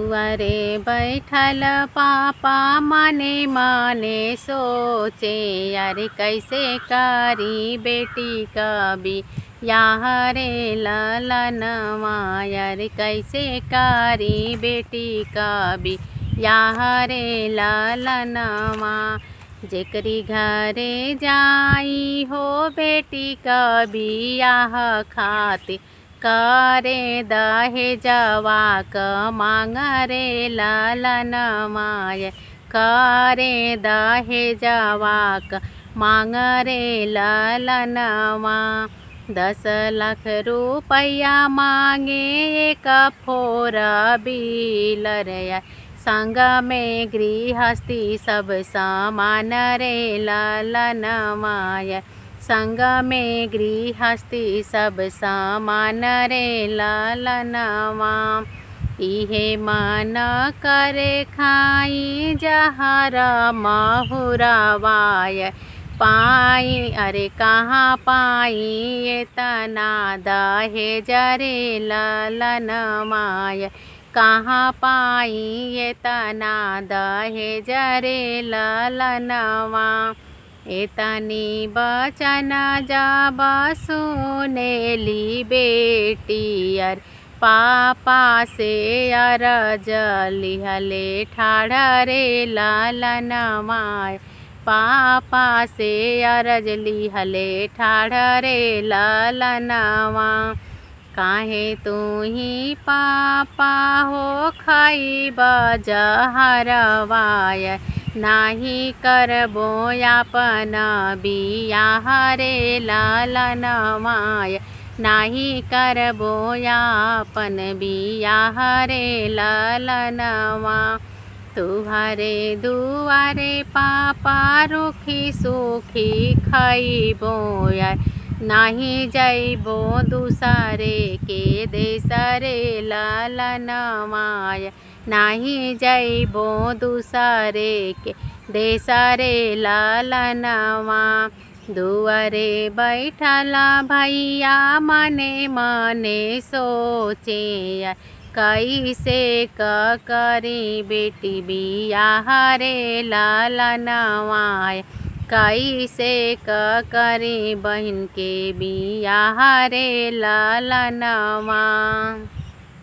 दुआरे बैठल पापा मने मने सोचे, यार कैसे करी बेटी कभी याह रे ललनवा, यार कैसे करी बेटी कभी याह रे ललनवा। जेकरी घरे जाई हो बेटी कभी याह खाते, करे दहेजवा क मांग रे ललनवा, करे दहेजवा क मांग रे ललनवा। 10 लाख रुपया मांगे एक फोर व्हीलर, संग में गृहस्थी सब सामान रे ललनवा, संग में गृहस्थी सब सामान रे ललनवा। इहे मन करे खाई जहर महुरवाय, पाई अरे कहाँ पाई इतना दहेज रे ललनवा, कहाँ पाई इतना दहेज रे ललनवा। एतनी बचन जब सुनेली बेटियर, पापा से अरज लिहले ठाड़ रे ललनवा, पापा से अरज लिहले ठाड़ रे ललनवा। काहे तू ही पापा हो खाई जहरवाय, नाही करबो अपन बियाह रे ललनवा, नाही करबो अपन बियाह रे ललनवा। तुहरे दुआरे पापा रुखी सुखी खइबो, नाही जइबो दूसरे के देश रे ललनवा, नाही जइबो दूसरे के देश रे ललनवा। दुआरे बैठल भैया मने मने सोचे, कैसे करी बेटी बियाह रे ललनवा, कैसे करी बहन के बियाह रे ललनवा।